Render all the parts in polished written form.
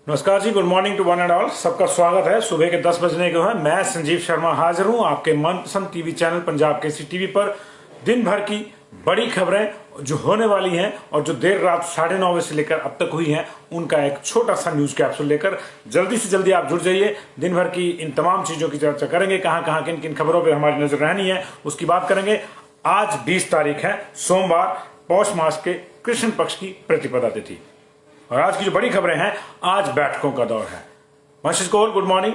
नमस्कार जी, good morning to one and all. सबका स्वागत है। सुबह के 10 बजने को है। मैं संजीव शर्मा हाजिर हूं आपके मनपसंद TV channel Punjab Kesari TV पर। दिन भर की बड़ी खबरें जो होने वाली हैं और जो देर रात 9:30 बजे से लेकर अब तक हुई हैं, उनका एक छोटा सा न्यूज कैप्सूल लेकर जल्दी से जल्दी आप जुड़ जाइए। दिन भर की इन तमाम चीजों की चर्चा करेंगे। कहां कहां किन किन खबरों पर हमारी नजर रहनी है उसकी बात करेंगे। आज 20 तारीख है, सोमवार, पौष मास के कृष्ण पक्ष की प्रतिपदा तिथि। और आज की जो बड़ी खबरें हैं, आज बैठकों का दौर है। Vanshish Kohal, good morning.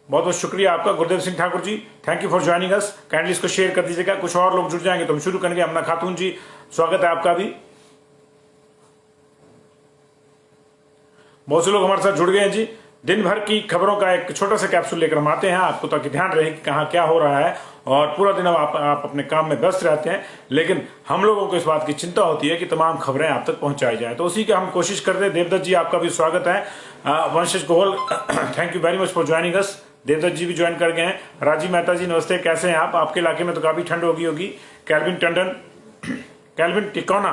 बहुत बहुत शुक्रिया आपका। Gurdev Singh Thakur ji, thank you for joining us. Kindly इसको शेयर कर दीजिएगा, कुछ और लोग जुड़ जाएंगे तो हम शुरू करेंगे। अमना खातून जी, स्वागत है आपका भी। बहुत से लोग हमारे साथ जुड़ गए हैं जी। दिन भर की खबरों का एक छोटा सा कैप्सूल लेकर हम आते हैं आपको, ताकि ध्यान रहे कि कहाँ क्या हो रहा है। और पूरा दिन आप अपने काम में व्यस्त रहते हैं, लेकिन हम लोगों को इस बात की चिंता होती है कि तमाम खबरें आप तक पहुंचाई जाए। तो उसी की हम कोशिश करते हैं। देवदत्त जी, आपका भी स्वागत है। Vanshish Goyal, thank you very much for joining us. Devdutt ji भी ज्वाइन कर गए हैं। राजीव मेहता जी, नमस्ते, कैसे हैं आप? आपके इलाके में तो काफी ठंड होगी। कैल्विन टंडन, कैल्विन टिकोना,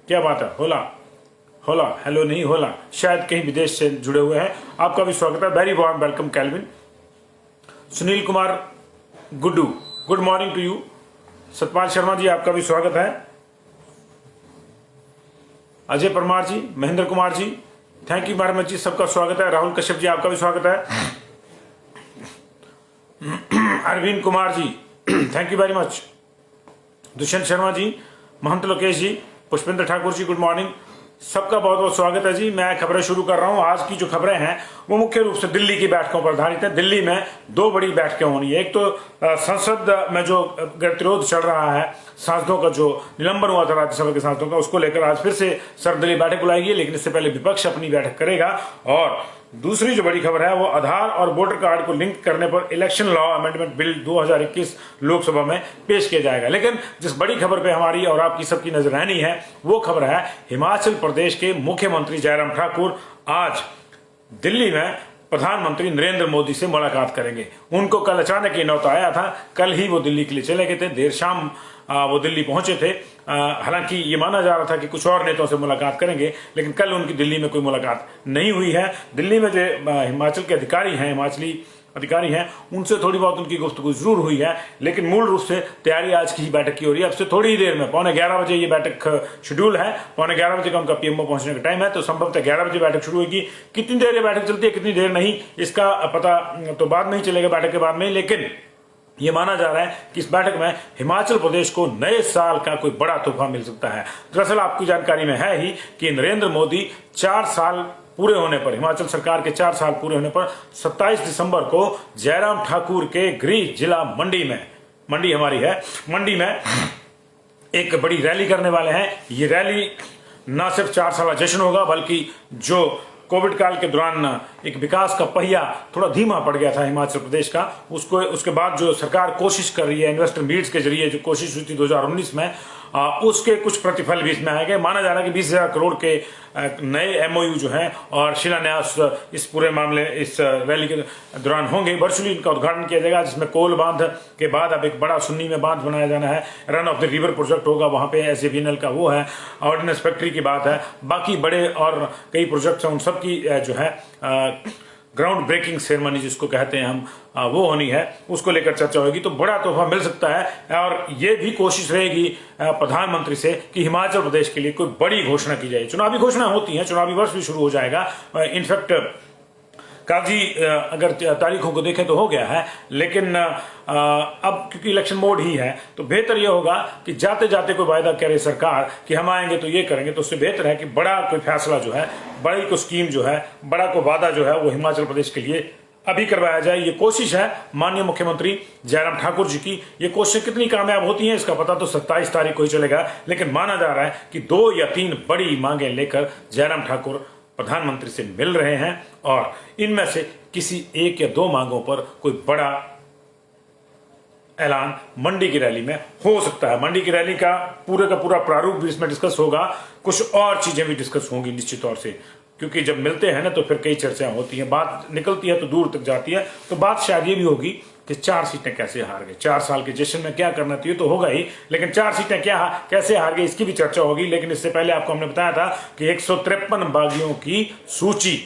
क्या बात है? होला हेलो नहीं होला, शायद कहीं विदेश से जुड़े हुए हैं। आपका भी स्वागत है। Very warm welcome Calvin. Sunil Kumar Guddu, good morning to you. Satpal Sharma ji, आपका भी स्वागत है। Ajay Parmar ji, Mahendra Kumar ji, thank you very much जी, सबका स्वागत है। राहुल कश्यप जी, आपका भी स्वागत है। Arvind Kumar ji, thank you very much. Dushyant Sharma ji, Mahant Lokesh ji, Pushpendra Thakur ji, good morning. सबका बहुत बहुत स्वागत है जी। मैं खबरें शुरू कर रहा हूं। आज की जो खबरें हैं वो मुख्य रूप से दिल्ली की बैठकों पर आधारित है। दिल्ली में दो बड़ी बैठकें होनी है। एक तो संसद में जो गतिरोध चल रहा है, सांसदों का जो निलंबन हुआ था राज्यसभा के सांसदों का, उसको लेकर आज फिर से सर्वदलीय बैठक बुलाई, लेकिन इससे पहले विपक्ष अपनी बैठक करेगा। और दूसरी जो बड़ी खबर है वो आधार और वोटर कार्ड को लिंक करने पर election law amendment bill 2021 Lok Sabha में पेश किया जाएगा। लेकिन जिस बड़ी खबर पे हमारी और आपकी सबकी नजर रहनी है वो खबर है हिमाचल प्रदेश के मुख्यमंत्री जयराम ठाकुर आज दिल्ली में प्रधानमंत्री नरेंद्र मोदी से मुलाकात करेंगे। उनको कल अचानक ये न्योता आया था। कल ही वो दिल्ली के लिए चले गए थे। देर शाम वो दिल्ली पहुंचे थे। हालांकि ये माना जा रहा था कि कुछ और नेताओं से मुलाकात करेंगे, लेकिन कल उनकी दिल्ली में कोई मुलाकात नहीं हुई है। दिल्ली में जो हिमाचल के अधिकारी हैं, हिमाचली अधिकारी हैं, उनसे थोड़ी बहुत उनकी गुफ्तगू जरूर हुई है, लेकिन मूल रूप से तैयारी आज की ही बैठक की हो रही है। अब से थोड़ी ही देर में 11:15 बजे ये बैठक शेड्यूल है। 11:15 बजे का उनका पीएमओ पहुंचने का टाइम है, तो संभवतः 11 बजे बैठक शुरू होगी। कितनी देर ये बैठक चलती है, कितनी देर नहीं, इसका पता तो बाद में ही चलेगा, बैठक के बाद में। लेकिन ये माना जा रहा है कि इस बैठक में हिमाचल प्रदेश को नए साल का कोई बड़ा तोहफा मिल सकता है। दरअसल आपकी जानकारी में है ही कि नरेंद्र मोदी 4 साल पूरे होने पर, हिमाचल सरकार के 4 साल पूरे होने पर 27 दिसंबर को जयराम ठाकुर के गृह जिला मंडी में, मंडी हमारी है, मंडी में एक बड़ी रैली करने वाले हैं। ये रैली न सिर्फ 4 साल जश्न होगा, बल्कि जो कोविड काल के दौरान एक विकास का पहिया थोड़ा धीमा पड़ गया था हिमाचल प्रदेश का, उसके बाद जो सरकार कोशिश कर रही है, इन्वेस्टर मीट्स के जरिए जो कोशिश हुई थी 2019 में, उसके कुछ प्रतिफल भी इसमें आएंगे। माना जा रहा है कि 20,000 करोड़ के नए एमओयू जो हैं और शिलान्यास इस पूरे मामले, इस रैली के दौरान होंगे। वर्चुअली इनका उद्घाटन किया जाएगा, जिसमें कोल बांध के बाद अब एक बड़ा सुन्नी में बांध बनाया जाना है। Run of the river project होगा वहां पे, SJVNL का वो है। ऑर्डिनेंस फैक्ट्री की बात है। बाकी बड़े और कई प्रोजेक्ट्स हैं, उन सब की जो है ग्राउंड ब्रेकिंग सेरेमनी जिसको कहते हैं हम, वो होनी है। उसको लेकर चर्चा होगी, तो बड़ा तोहफा मिल सकता है। और ये भी कोशिश रहेगी प्रधानमंत्री से कि हिमाचल प्रदेश के लिए कोई बड़ी घोषणा की जाए। चुनावी घोषणा होती है, चुनावी वर्ष भी शुरू हो जाएगा। इनफैक्ट काफी अगर तारीखों को देखें तो हो गया है, लेकिन अब क्योंकि इलेक्शन मोड ही है, तो बेहतर यह होगा कि जाते जाते कोई वायदा करे सरकार कि हम आएंगे तो ये करेंगे, तो उससे बेहतर है कि बड़ा कोई फैसला जो है, बड़ी कोई स्कीम जो है, बड़ा कोई वादा जो है वो हिमाचल प्रदेश के लिए अभी करवाया जाए। ये कोशिश है माननीय मुख्यमंत्री जयराम ठाकुर जी की। ये कोशिशें कितनी कामयाब होती हैं इसका पता तो 27 तारीख को ही चलेगा, लेकिन माना जा रहा है कि 2 या 3 बड़ी मांगे लेकर जयराम ठाकुर प्रधानमंत्री से मिल रहे हैं, और इनमें से किसी 1 या 2 मांगों पर कोई बड़ा ऐलान मंडी की रैली में हो सकता है। मंडी की रैली का पूरा प्रारूप भी इसमें डिस्कस होगा। कुछ और चीजें भी डिस्कस होंगी निश्चित तौर से, क्योंकि जब मिलते हैं ना तो फिर कई चर्चाएं होती हैं, बात निकलती है तो दूर तक जाती है। तो बात शायद ये भी होगी कि 4 सीटें कैसे हार गए, 4 साल के जश्न में क्या करना चाहिए तो होगा ही, लेकिन 4 सीटें कैसे हार गए इसकी भी चर्चा होगी। लेकिन इससे पहले आपको हमने बताया था कि 153 बागियों की सूची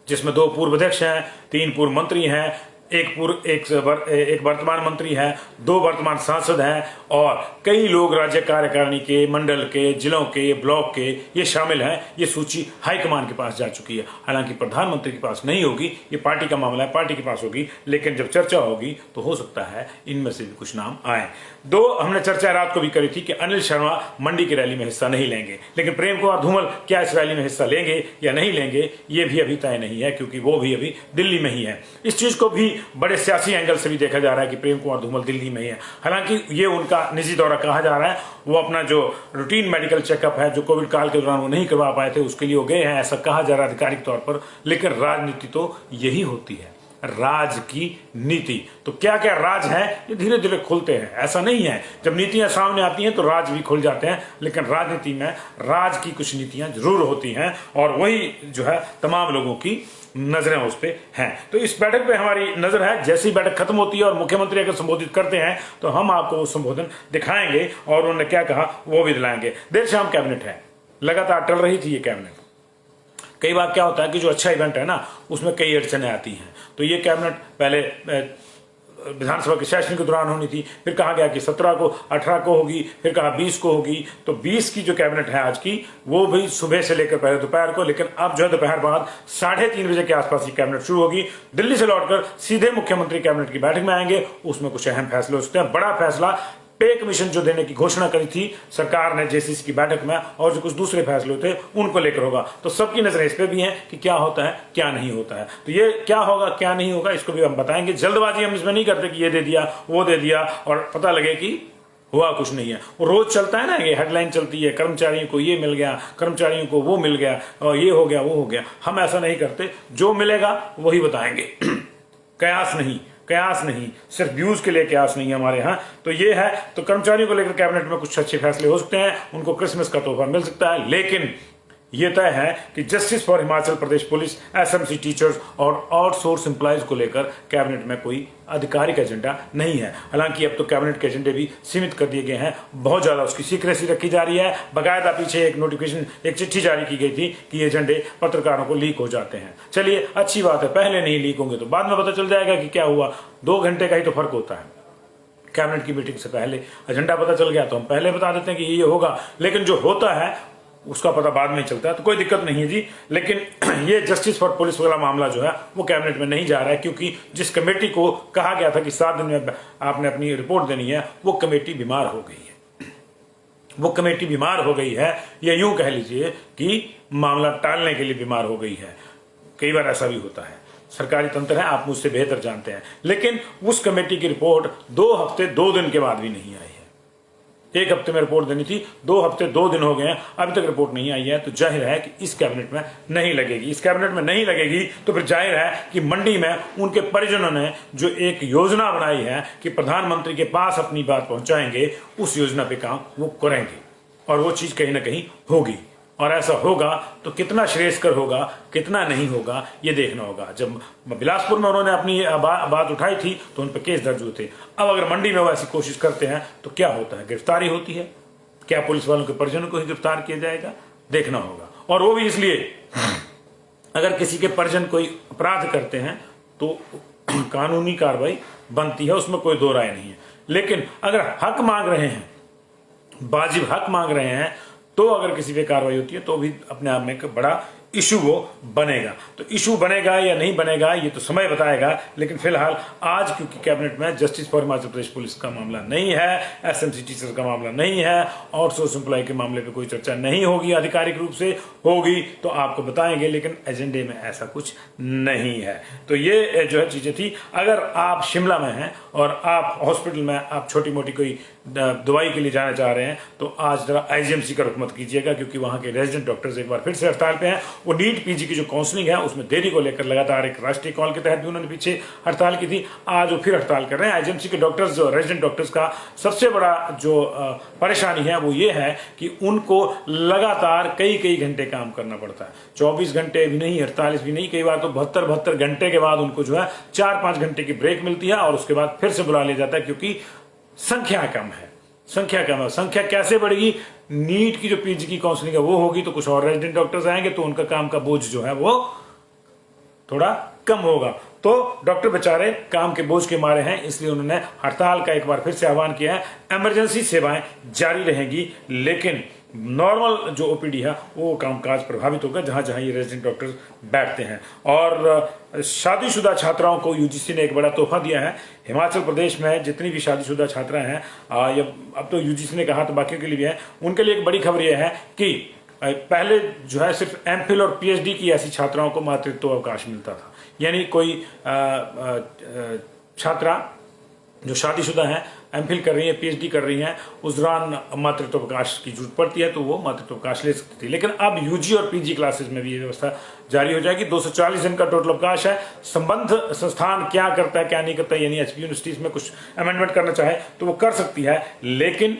जिसमें 2 पूर्व अध्यक्ष हैं, 3 पूर्व मंत्री हैं, एक वर्तमान मंत्री है, 2 वर्तमान सांसद हैं और कई लोग राज्य कार्यकारिणी के, मंडल के, जिलों के, ब्लॉक के ये शामिल हैं। ये सूची हाईकमान के पास जा चुकी है। हालांकि प्रधानमंत्री के पास नहीं होगी, ये पार्टी का मामला है, पार्टी के पास होगी। लेकिन जब चर्चा होगी तो हो सकता है इनमें से भी कुछ नाम आए। 2 हमने चर्चा रात को भी करी थी कि अनिल शर्मा मंडी की रैली में हिस्सा नहीं लेंगे, लेकिन प्रेम कुमार धूमल क्या इस रैली में हिस्सा लेंगे या नहीं लेंगे ये भी अभी तय नहीं है, क्योंकि वो भी अभी दिल्ली में ही है। इस चीज को भी बड़े सियासी एंगल से भी देखा जा रहा है कि प्रेम कुमार धूमल दिल्ली में ही है। हालांकि ये उनका निजी दौरा कहा जा रहा है। वो अपना जो रूटीन मेडिकल चेकअप है, जो कोविड काल के दौरान वो नहीं करवा पाए थे, उसके लिए वो गए हैं, ऐसा कहा जा रहा है आधिकारिक तौर पर। लेकिन राजनीति तो यही होती है, राज की नीति। तो क्या क्या राज है ये धीरे धीरे खुलते हैं। ऐसा नहीं है जब नीतियां सामने आती हैं तो राज भी खुल जाते हैं, लेकिन राजनीति में राज की कुछ नीतियां जरूर होती हैं और वही जो है तमाम लोगों की नजरें उस पर हैं। तो इस बैठक पे हमारी नजर है। जैसी बैठक खत्म होती है और मुख्यमंत्री अगर संबोधित करते हैं तो हम आपको वो संबोधन दिखाएंगे और उन्होंने क्या कहा वो भी दिलाएंगे। देर शाम कैबिनेट है, लगातार टल रही थी ये कैबिनेट। कई बार क्या होता है कि जो अच्छा इवेंट है ना उसमें कई अड़चने आती हैं। तो ये कैबिनेट पहले विधानसभा के सेशन के दौरान होनी थी, फिर कहा गया कि 17 को, 18 को होगी, फिर कहा 20 को होगी। तो 20 की जो कैबिनेट है आज की वो भी सुबह से लेकर पहले दोपहर को, लेकिन अब जो है दोपहर बाद 3:30 बजे के आसपास ये कैबिनेट शुरू होगी। दिल्ली से लौटकर सीधे मुख्यमंत्री कैबिनेट की बैठक में आएंगे। उसमें कुछ अहम फैसले हो सकते हैं। बड़ा फैसला पे कमीशन जो देने की घोषणा करी थी सरकार ने जेसीसी की बैठक में, और जो कुछ दूसरे फैसले थे उनको लेकर होगा। तो सबकी नजरें इस पे भी हैं कि क्या होता है क्या नहीं होता है। तो ये क्या होगा क्या नहीं होगा इसको भी हम बताएंगे। जल्दबाजी हम इसमें नहीं करते कि ये दे दिया वो दे दिया और पता लगे कि हुआ कुछ नहीं है। वो रोज चलता है ना, ये हेडलाइन चलती है, कर्मचारियों को ये मिल गया, कर्मचारियों को वो मिल गया और ये हो गया वो हो गया। हम ऐसा नहीं करते, जो मिलेगा वही बताएंगे। कयास नहीं, सिर्फ व्यूज के लिए कयास नहीं है हमारे यहाँ। तो ये है। तो कर्मचारियों को लेकर कैबिनेट में कुछ अच्छे फैसले हो सकते हैं, उनको क्रिसमस का तोहफा मिल सकता है। लेकिन यह तय है कि justice for Himachal Pradesh police, SMC teachers और आउटसोर्स एम्प्लॉयज को लेकर कैबिनेट में कोई आधिकारिक एजेंडा नहीं है। हालांकि अब तो कैबिनेट के एजेंडे भी सीमित कर दिए गए हैं, बहुत ज्यादा उसकी सीक्रेसी रखी जा रही है। बकायदा पीछे एक नोटिफिकेशन, एक चिट्ठी जारी की गई थी कि एजेंडे पत्रकारों को लीक हो जाते हैं। चलिए अच्छी बात है, पहले नहीं लीक होंगे तो बाद में पता चल जाएगा कि क्या हुआ। 2 घंटे का ही तो फर्क होता है। कैबिनेट की मीटिंग से पहले एजेंडा पता चल गया तो हम पहले बता देते हैं कि ये होगा, लेकिन जो होता है उसका पता बाद में चलता है। तो कोई दिक्कत नहीं है जी। लेकिन ये जस्टिस फॉर पुलिस वाला मामला जो है वो कैबिनेट में नहीं जा रहा है, क्योंकि जिस कमेटी को कहा गया था कि 7 दिन में आपने अपनी रिपोर्ट देनी है, वो कमेटी बीमार हो गई है। वो कमेटी बीमार हो गई है, या यूं कह लीजिए कि मामला टालने के लिए बीमार हो गई है। कई बार ऐसा भी होता है, सरकारी तंत्र है, आप मुझसे बेहतर जानते हैं। लेकिन उस कमेटी की रिपोर्ट 2 हफ्ते 2 दिन के बाद भी नहीं आई है। 1 हफ्ते में रिपोर्ट देनी थी, 2 हफ्ते 2 दिन हो गए हैं, अभी तक रिपोर्ट नहीं आई है। तो जाहिर है कि इस कैबिनेट में नहीं लगेगी। इस कैबिनेट में नहीं लगेगी तो फिर जाहिर है कि मंडी में उनके परिजनों ने जो एक योजना बनाई है कि प्रधानमंत्री के पास अपनी बात पहुंचाएंगे, उस योजना पे काम वो करेंगे और वो चीज कहीं ना कहीं होगी। और ऐसा होगा तो कितना श्रेयस्कर होगा, कितना नहीं होगा, ये देखना होगा। जब बिलासपुर में उन्होंने अपनी बात उठाई थी तो उन पर केस दर्ज हुए थे। अब अगर मंडी में वो ऐसी कोशिश करते हैं तो क्या होता है, गिरफ्तारी होती है। क्या पुलिस वालों के परिजनों को ही गिरफ्तार किया जाएगा, देखना होगा। और वो भी इसलिए, अगर किसी के परिजन कोई अपराध करते हैं तो कानूनी कार्रवाई बनती है, उसमें कोई दो राय नहीं है। लेकिन अगर हक मांग रहे हैं, वाजिब हक मांग रहे हैं, तो अगर किसी पे कार्रवाई होती है तो भी अपने आप में एक बड़ा इशू वो बनेगा। तो इशू बनेगा या नहीं बनेगा ये तो समय बताएगा। लेकिन फिलहाल आज क्योंकि कैबिनेट में justice for Himachal Pradesh police का मामला नहीं है, एसएमसी टीचर का मामला नहीं है, आउटसोर्स एम्प्लॉय के मामले पे कोई चर्चा नहीं होगी, आधिकारिक रूप से होगी तो आपको बताएंगे। लेकिन एजेंडे में ऐसा कुछ नहीं है। तो ये जो है चीजें थी। अगर आप शिमला में हैं और आप हॉस्पिटल में आप छोटी मोटी कोई दवाई के लिए जाना चाह रहे हैं तो आज जरा आईजीएमसी का रुख मत कीजिएगा, क्योंकि वहां के रेजिडेंट डॉक्टर्स एक बार फिर से हड़ताल पे हैं। वो नीट पीजी की जो काउंसलिंग है उसमें देरी को लेकर लगातार एक राष्ट्रीय कॉल के तहत भी उन्होंने पीछे हड़ताल की थी, आज वो फिर हड़ताल कर रहे हैं। आईजीएमसी के डॉक्टर्स, जो रेजिडेंट डॉक्टर्स का सबसे बड़ा जो परेशानी है वो ये है कि उनको लगातार कई घंटे काम करना पड़ता है। 24 घंटे भी नहीं, 48 भी नहीं, कई बार तो 72 घंटे के बाद उनको जो है 4-5 घंटे की ब्रेक मिलती है और उसके बाद फिर से बुला लिया जाता है, क्योंकि संख्या कम है। संख्या कैसे बढ़ेगी? नीट की जो पीजी की काउंसलिंग है वो होगी तो कुछ और रेजिडेंट डॉक्टर्स आएंगे तो उनका काम का बोझ जो है वो थोड़ा कम होगा। तो डॉक्टर बेचारे काम के बोझ के मारे हैं, इसलिए उन्होंने हड़ताल का एक बार फिर से आह्वान किया है। इमरजेंसी सेवाएं जारी रहेंगी, लेकिन नॉर्मल जो ओपीडी है वो कामकाज प्रभावित होगा जहां जहां ये रेजिडेंट डॉक्टर बैठते हैं। और शादीशुदा छात्राओं को यूजीसी ने एक बड़ा तोहफा दिया है। हिमाचल प्रदेश में जितनी भी शादीशुदा छात्राएं हैं, अब तो यूजीसी ने कहा तो बाकियों के लिए भी है, उनके लिए एक बड़ी खबर यह है कि पहले जो है सिर्फ एमफिल और पीएचडी की ऐसी छात्राओं को मातृत्व अवकाश मिलता था, यानी कोई छात्रा जो शादीशुदा हैं, एमफिल कर रही है, पीएचडी कर रही हैं, उस दौरान मातृत्व अवकाश की जरूरत पड़ती है तो वो मातृत्व अवकाश ले सकती थी। लेकिन अब यूजी और पीजी क्लासेस में भी ये व्यवस्था जारी हो जाएगी। 240 दिन का टोटल अवकाश है। संबद्ध संस्थान क्या करता है क्या नहीं करता है, यानी एचपी यूनिवर्सिटीज में कुछ अमेंडमेंट करना चाहे तो वो कर सकती है, लेकिन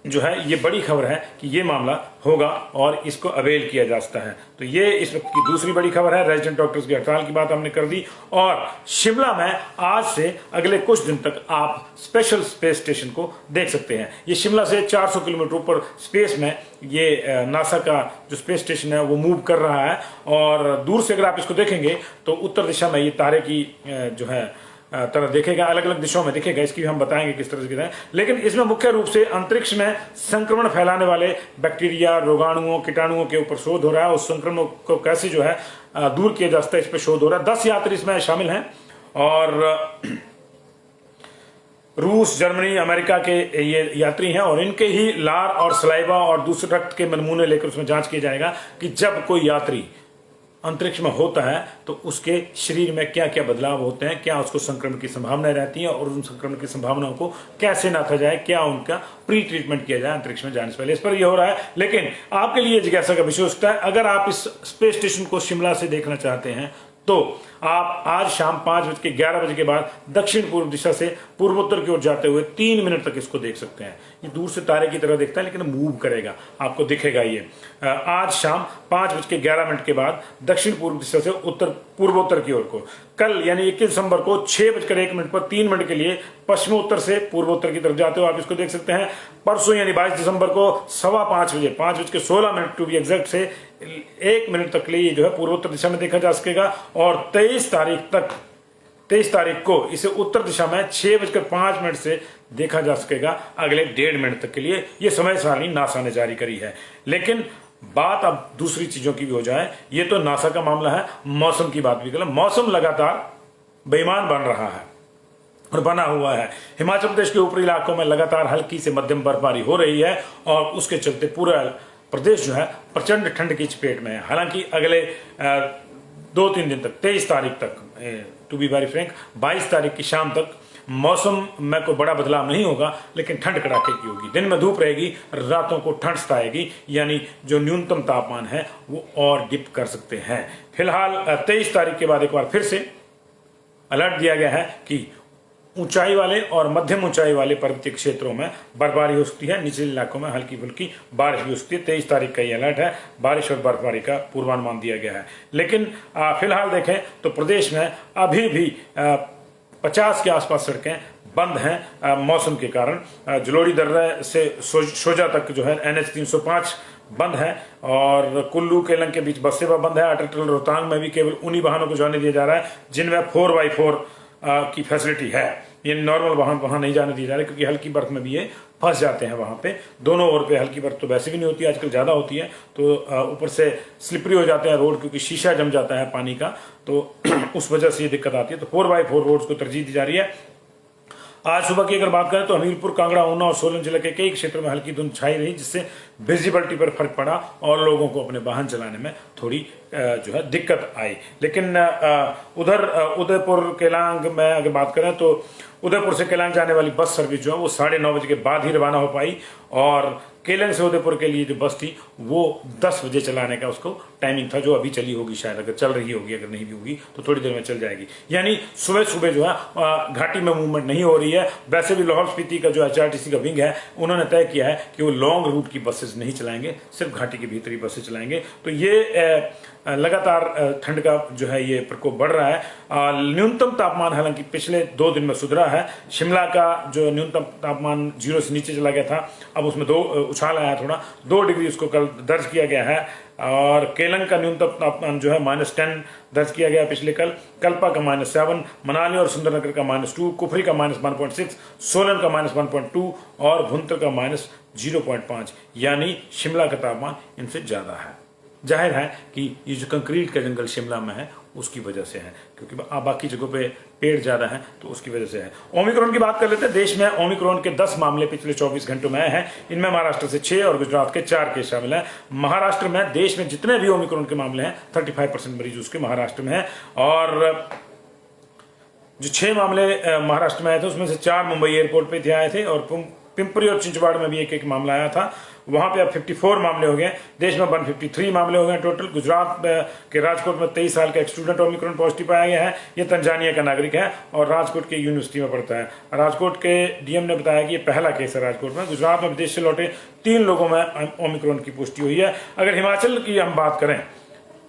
जो है ये बड़ी खबर है कि ये मामला होगा और इसको अवेल किया जा सकता है। तो ये इस वक्त की दूसरी बड़ी खबर है। रेजिडेंट डॉक्टर्स की हड़ताल की बात हमने कर दी, और शिमला में आज से अगले कुछ दिन तक आप स्पेशल स्पेस स्टेशन को देख सकते हैं। ये शिमला से 400 किलोमीटर ऊपर स्पेस में ये नासा का जो स्पेस स्टेशन है वो मूव कर रहा है, और दूर से अगर आप इसको देखेंगे तो उत्तर दिशा में ये तारे की जो है तरह देखेगा, अलग अलग दिशाओं में दिखेगा। इसकी भी हम बताएंगे किस तरह से है। लेकिन इसमें मुख्य रूप से अंतरिक्ष में संक्रमण फैलाने वाले बैक्टीरिया, रोगाणुओं, कीटाणुओं के ऊपर शोध हो रहा है। उस संक्रमण को कैसे जो है दूर किया जा सकता है, इस पर शोध हो रहा है। 10 यात्री इसमें शामिल हैं, और रूस, जर्मनी, अमेरिका के ये यात्री हैं, और इनके ही लार और सलाइवा और दूसरे रक्त के नमूने लेकर उसमें जांच किया जाएगा कि जब कोई यात्री अंतरिक्ष में होता है तो उसके शरीर में क्या क्या बदलाव होते हैं, क्या उसको संक्रमण की संभावनाएं रहती हैं, और उन संक्रमण की संभावनाओं को कैसे नाथा जाए, क्या उनका प्री ट्रीटमेंट किया जाए अंतरिक्ष में जाने से पहले। इस पर यह हो रहा है। लेकिन आपके लिए जिज्ञासा का विषय हो सकता है, अगर आप इस स्पेस स्टेशन को शिमला से देखना चाहते हैं तो आप आज शाम 5:11 बजे के बाद दक्षिण पूर्व दिशा से पूर्वोत्तर की ओर जाते हुए 3 मिनट तक इसको देख सकते हैं। ये दूर से तारे की तरह दिखता है, लेकिन मूव करेगा, आपको दिखेगा। ये आज शाम 5:11 के बाद दक्षिण पूर्व दिशा से उत्तर पूर्वोत्तर की ओर को, कल यानी 21 दिसंबर को 6:01 पर 3 मिनट के लिए पश्चिमोत्तर से पूर्वोत्तर की तरफ जाते हो आप इसको देख सकते हैं। परसों यानी 22 दिसंबर को 5:15 बजे 5:16 टू बी एग्जैक्ट से 1 मिनट तक के लिए जो है पूर्वोत्तर दिशा में देखा जा सकेगा, और 23 तारीख को इसे उत्तर दिशा में 6:05 से देखा जा सकेगा अगले 1.5 मिनट तक के लिए। यह समय सारणी नासा ने जारी करी है। लेकिन बात अब दूसरी चीजों की भी हो जाए, ये तो नासा का मामला है, मौसम की बात भी करें। मौसम लगातार बेईमान बन रहा है और बना हुआ है। हिमाचल प्रदेश के ऊपरी इलाकों में लगातार हल्की से मध्यम बर्फबारी हो रही है, और उसके चलते पूरा प्रदेश जो है प्रचंड ठंड की चपेट में है। हालांकि अगले 2-3 दिन तक, 23 तारीख तक, टू बी वेरी फ्रैंक 22 तारीख की शाम तक मौसम में कोई बड़ा बदलाव नहीं होगा, लेकिन ठंड कड़ाके की होगी। दिन में धूप रहेगी, रातों को ठंड सताएगी, यानी जो न्यूनतम तापमान है वो और डिप कर सकते हैं। फिलहाल 23 तारीख के बाद एक बार फिर से अलर्ट दिया गया है कि ऊंचाई वाले और मध्यम ऊंचाई वाले पर्वतीय क्षेत्रों में बर्फबारी हो सकती है, निचले इलाकों में हल्की फुल्की बारिश भी हो सकती है। 23 तारीख का ये अलर्ट है, बारिश और बर्फबारी का पूर्वानुमान दिया गया है। लेकिन फिलहाल देखें तो प्रदेश में अभी भी 50 के आसपास सड़कें बंद हैं मौसम के कारण। जलोड़ी दर्रा से सोजा तक जो है NH 305 बंद है, और कुल्लू केलंग के बीच बस सेवा बंद है। अटल रोहतांग में भी केवल उन्हीं वाहनों को जाने दिया जा रहा है जिनमें 4x4 की फैसिलिटी है। ये नॉर्मल वाहन वहां नहीं जाने दिए जा रहे, क्योंकि हल्की बर्फ में भी ये फंस जाते हैं वहां पे। दोनों ओर पे हल्की बर्फ तो वैसे भी नहीं होती, आजकल ज्यादा होती है, तो ऊपर से स्लिपरी हो जाते हैं रोड, क्योंकि शीशा जम जाता है पानी का, तो उस वजह से ये दिक्कत आती है। तो 4x4 रोड्स को तरजीह दी जा रही है। आज सुबह की अगर बात करें तो हमीरपुर, कांगड़ा, ऊना और सोलन जिले के कई क्षेत्रों में हल्की धुंध छाई रही, जिससे विजिबिलिटी पर फर्क पड़ा और लोगों को अपने वाहन चलाने में थोड़ी जो है दिक्कत आई। लेकिन उधर उदयपुर, केलांग में अगर बात करें तो उदयपुर से केलांग जाने वाली बस सर्विस जो है वो 9:30 बजे के बाद ही रवाना हो पाई, और केलंग से उदयपुर के लिए जो बस थी वो 10 बजे चलाने का उसको टाइमिंग था, जो अभी चली होगी, शायद अगर चल रही होगी, अगर नहीं भी होगी तो थोड़ी देर में चल जाएगी। यानी सुबह सुबह जो है घाटी में मूवमेंट नहीं हो रही है। वैसे भी लाहौल स्पीति का जो HRTC का विंग है, उन्होंने तय किया है कि वो लॉन्ग रूट की बसेस नहीं चलाएंगे, सिर्फ घाटी के भीतर ही बसें चलाएंगे। तो ये लगातार ठंड का जो है ये प्रकोप बढ़ रहा है। न्यूनतम तापमान हालांकि पिछले 2 दिन में सुधरा है। शिमला का जो न्यूनतम तापमान 0 से नीचे चला गया था, अब उसमें 2 उछाल आया, थोड़ा 2 डिग्री उसको कल दर्ज किया गया है। और केलंग का न्यूनतम तापमान जो है -10 दर्ज किया गया पिछले कल। कल्पा का -7, मनाली और सुंदरनगर का -2, कुफरी का -1.6, सोलन का -1.2 और भुंतर का -0.5, यानी शिमला का तापमान इनसे ज्यादा है। जाहिर है कि ये जो कंक्रीट का जंगल शिमला में है उसकी वजह से है, क्योंकि बाकी जगहों पे पेड़ ज्यादा हैं तो उसकी वजह से है। ओमिक्रॉन की बात कर लेते हैं। देश में ओमिक्रॉन के 10 मामले पिछले 24 घंटों में आए हैं। इनमें महाराष्ट्र से 6 और गुजरात के 4 केस शामिल हैं। महाराष्ट्र में देश में जितने भी ओमिक्रॉन के मामले हैं 35% मरीज उसके महाराष्ट्र में है। और जो 6 मामले महाराष्ट्र में आए थे उसमें से 4 मुंबई एयरपोर्ट पे आए थे और पिंपरी और चिंचवाड़ में भी एक मामला आया था। वहां पे अब 54 मामले हो गए। देश में 153 मामले हो गए टोटल। गुजरात के राजकोट में 23 साल का एक स्टूडेंट ओमिक्रॉन पॉजिटिव पाया गया है। ये तंजानिया का नागरिक है और राजकोट के यूनिवर्सिटी में पढ़ता है। राजकोट के डीएम ने बताया कि ये पहला केस है राजकोट में। गुजरात में विदेश से लौटे 3 लोगों में ओमिक्रॉन की पुष्टि हुई है। अगर हिमाचल की हम बात करें,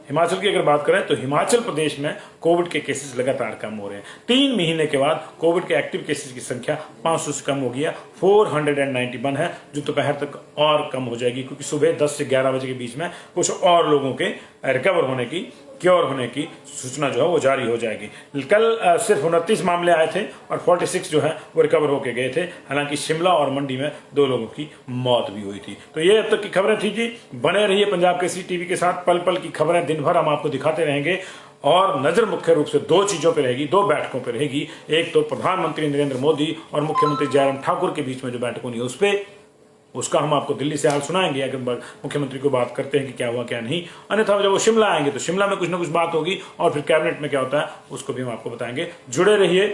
हिमाचल की अगर बात करें तो हिमाचल प्रदेश में कोविड के केसेस लगातार कम हो रहे हैं। 3 महीने के बाद कोविड के एक्टिव केसेस की संख्या 500 से कम हो गई है, 491 है, जो दोपहर तक और कम हो जाएगी, क्योंकि सुबह 10 से 11 बजे के बीच में कुछ और लोगों के रिकवर होने की, क्योर होने की सूचना जो है वो जारी हो जाएगी। कल सिर्फ 29 मामले आए थे और 46 जो है वो रिकवर होके गए थे। हालांकि शिमला और मंडी में 2 लोगों की मौत भी हुई थी। तो ये अब तक की खबरें थी जी। बने रहिए पंजाब केसरी टीवी के साथ। पल पल की खबरें दिन भर हम आपको दिखाते रहेंगे और नजर मुख्य रूप से 2 चीजों पर रहेगी, 2 बैठकों पर रहेगी। एक तो प्रधानमंत्री नरेंद्र मोदी और मुख्यमंत्री जयराम ठाकुर के बीच में जो बैठक होनी है उस पर, उसका हम आपको दिल्ली से हाल सुनाएंगे अगर मुख्यमंत्री को बात करते हैं कि क्या हुआ क्या नहीं। अन्यथा जब वो शिमला आएंगे तो शिमला में कुछ ना कुछ बात होगी और फिर कैबिनेट में क्या होता है उसको भी हम आपको बताएंगे। जुड़े रहिए।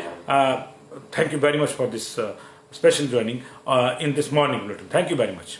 Thank you very much for this special joining in this morning bulletin. Thank you very much.